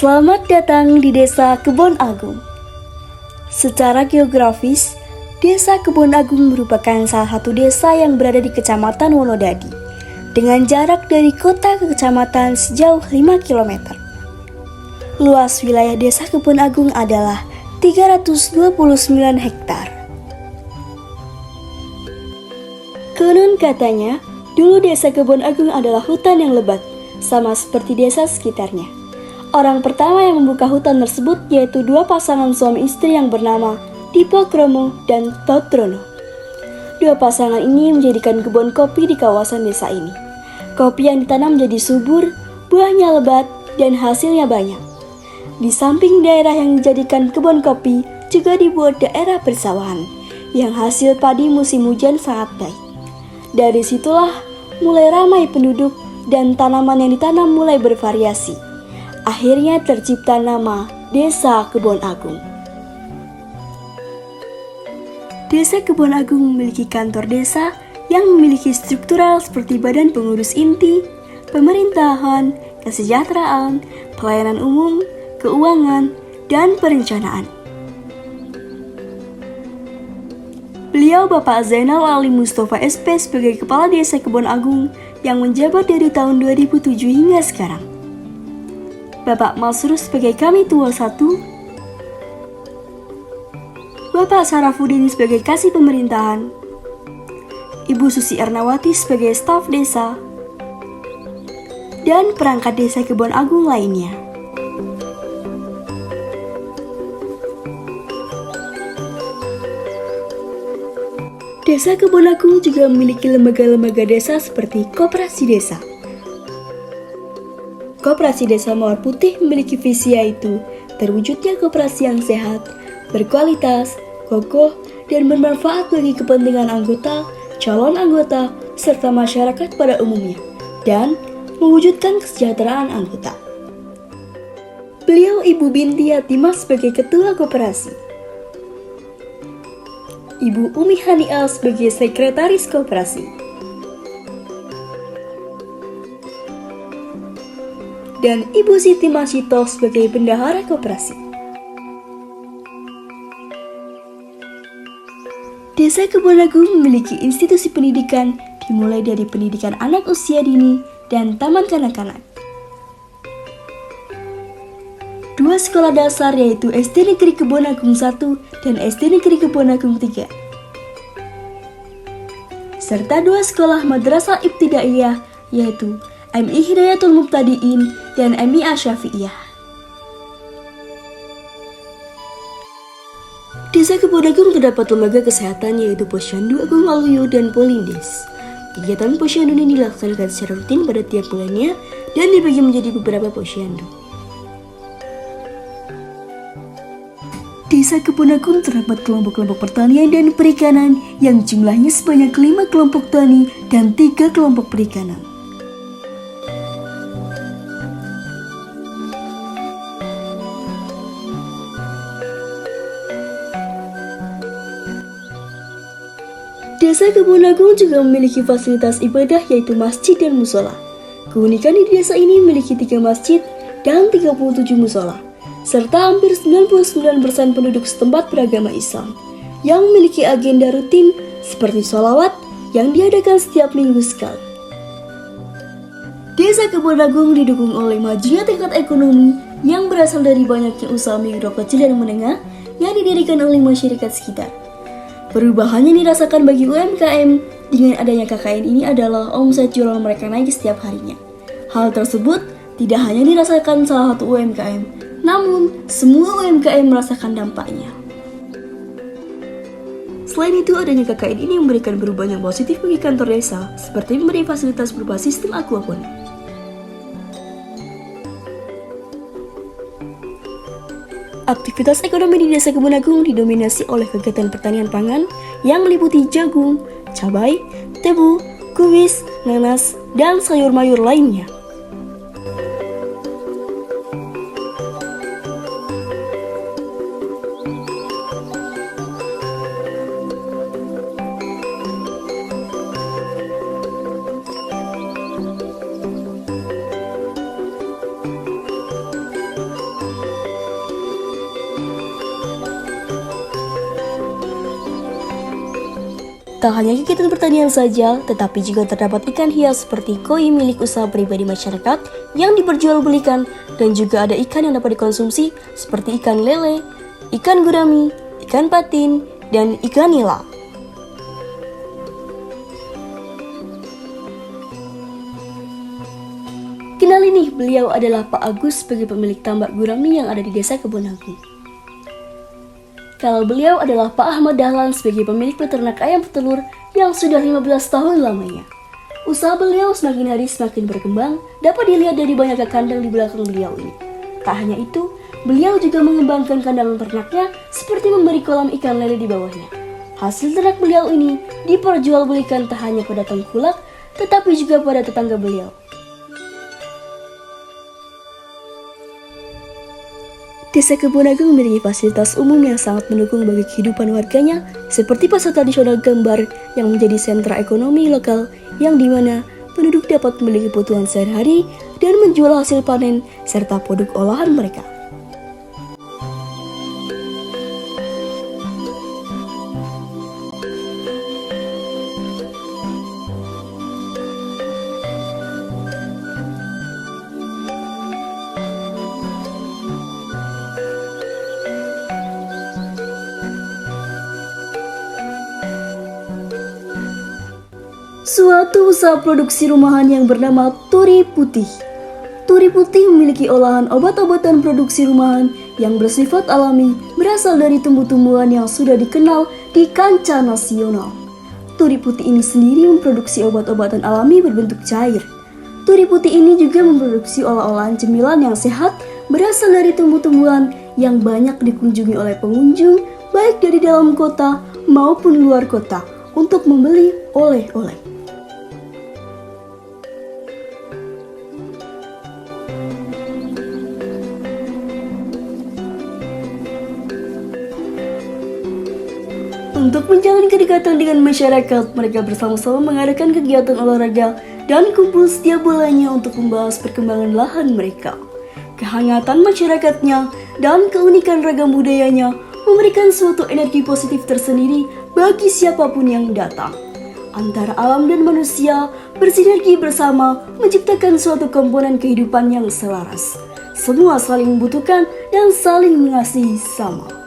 Selamat datang di Desa Kebon Agung. Secara geografis, Desa Kebon Agung merupakan salah satu desa yang berada di Kecamatan Wonodadi dengan jarak dari kota ke kecamatan sejauh 5 km. Luas wilayah Desa Kebon Agung adalah 329 hektar. Konon katanya, dulu Desa Kebon Agung adalah hutan yang lebat, sama seperti desa sekitarnya. Orang pertama yang membuka hutan tersebut yaitu dua pasangan suami istri yang bernama Dipokromo dan Totrono. Dua pasangan ini menjadikan kebun kopi di kawasan desa ini. Kopi yang ditanam menjadi subur, buahnya lebat, dan hasilnya banyak. Di samping daerah yang dijadikan kebun kopi, juga dibuat daerah persawahan, yang hasil padi musim hujan sangat baik. Dari situlah mulai ramai penduduk dan tanaman yang ditanam mulai bervariasi. Akhirnya tercipta nama Desa Kebon Agung. Desa Kebon Agung memiliki kantor desa yang memiliki struktural seperti badan pengurus inti, pemerintahan, kesejahteraan, pelayanan umum, keuangan, dan perencanaan. Beliau Bapak Zainal Ali Mustafa SP sebagai Kepala Desa Kebon Agung yang menjabat dari tahun 2007 hingga sekarang. Bapak Masrur sebagai Kami Tua 1, Bapak Sarafudin sebagai Kasih Pemerintahan, Ibu Susi Ernawati sebagai staf desa, dan perangkat desa Kebon Agung lainnya. Desa Kebon Agung juga memiliki lembaga-lembaga desa seperti Koperasi Desa. Koperasi Desa Mawar Putih memiliki visi yaitu terwujudnya koperasi yang sehat, berkualitas, kokoh, dan bermanfaat bagi kepentingan anggota, calon anggota, serta masyarakat pada umumnya, dan mewujudkan kesejahteraan anggota. Beliau Ibu Binti Yatimah sebagai Ketua Koperasi, Ibu Umi Hanial sebagai Sekretaris Koperasi, dan Ibu Siti Masito sebagai Bendahara Koperasi. Desa Kebon Agung memiliki institusi pendidikan dimulai dari pendidikan anak usia dini dan taman kanak-kanak. Dua sekolah dasar yaitu SD Negeri Kebon Agung 1 dan SD Negeri Kebon Agung 3. Serta dua sekolah madrasah ibtidaiyah yaitu MI Hidayatul Muqtadiin dan MI Asyafi'iyah. Desa Kebon Agung terdapat lembaga kesehatan yaitu Posyandu Agung Waluyo dan Polindes. Kegiatan Posyandu ini dilaksanakan secara rutin pada tiap bulannya dan dibagi menjadi beberapa posyandu. Desa Kebon Agung terdapat kelompok-kelompok pertanian dan perikanan yang jumlahnya sebanyak 5 kelompok tani dan 3 kelompok perikanan. Desa Kebon Agung juga memiliki fasilitas ibadah yaitu masjid dan musola. Keunikan di desa ini memiliki 3 masjid dan 37 musola, serta hampir 99% penduduk setempat beragama Islam yang memiliki agenda rutin seperti sholawat yang diadakan setiap minggu sekali. Desa Kebon Agung didukung oleh majunya tingkat ekonomi yang berasal dari banyaknya usaha mikro kecil dan menengah yang didirikan oleh masyarakat sekitar. Perubahan yang dirasakan bagi UMKM dengan adanya KKN ini adalah omset jualan mereka naik setiap harinya. Hal tersebut tidak hanya dirasakan salah satu UMKM, namun semua UMKM merasakan dampaknya. Selain itu, adanya KKN ini memberikan perubahan yang positif bagi kantor desa, seperti memberi fasilitas berupa sistem aquaponik. Aktivitas ekonomi di Desa Kebon Agung didominasi oleh kegiatan pertanian pangan yang meliputi jagung, cabai, tebu, kubis, nanas, dan sayur mayur lainnya. Tak hanya kegiatan pertanian saja, tetapi juga terdapat ikan hias seperti koi milik usaha pribadi masyarakat yang diperjualbelikan, dan juga ada ikan yang dapat dikonsumsi seperti ikan lele, ikan gurami, ikan patin, dan ikan nila. Kenali nih, beliau adalah Pak Agus sebagai pemilik tambak gurami yang ada di Desa Kebonagung. Kalau beliau adalah Pak Ahmad Dahlan sebagai pemilik peternak ayam petelur yang sudah 15 tahun lamanya. Usaha beliau semakin hari semakin berkembang, dapat dilihat dari banyaknya kandang di belakang beliau ini. Tak hanya itu, beliau juga mengembangkan kandang ternaknya seperti memberi kolam ikan lele di bawahnya. Hasil ternak beliau ini diperjualbelikan tak hanya pada tengkulak, tetapi juga pada tetangga beliau. Desa Kebonagung memiliki fasilitas umum yang sangat mendukung bagi kehidupan warganya, seperti pasar tradisional Gambar yang menjadi sentra ekonomi lokal, yang dimana penduduk dapat membeli kebutuhan sehari-hari dan menjual hasil panen serta produk olahan mereka. Suatu usaha produksi rumahan yang bernama Turi Putih. Turi Putih memiliki olahan obat-obatan produksi rumahan yang bersifat alami, berasal dari tumbuh-tumbuhan yang sudah dikenal di kancah nasional. Turi Putih ini sendiri memproduksi obat-obatan alami berbentuk cair. Turi Putih ini juga memproduksi olah-olahan cemilan yang sehat, berasal dari tumbuh-tumbuhan yang banyak dikunjungi oleh pengunjung, baik dari dalam kota maupun luar kota, untuk membeli oleh-oleh. Untuk menjalin kedekatan dengan masyarakat, mereka bersama-sama mengadakan kegiatan olahraga dan kumpul setiap bulannya untuk membahas perkembangan lahan mereka. Kehangatan masyarakatnya dan keunikan ragam budayanya memberikan suatu energi positif tersendiri bagi siapapun yang datang. Antara alam dan manusia bersinergi bersama menciptakan suatu komponen kehidupan yang selaras. Semua saling membutuhkan dan saling mengasihi sama.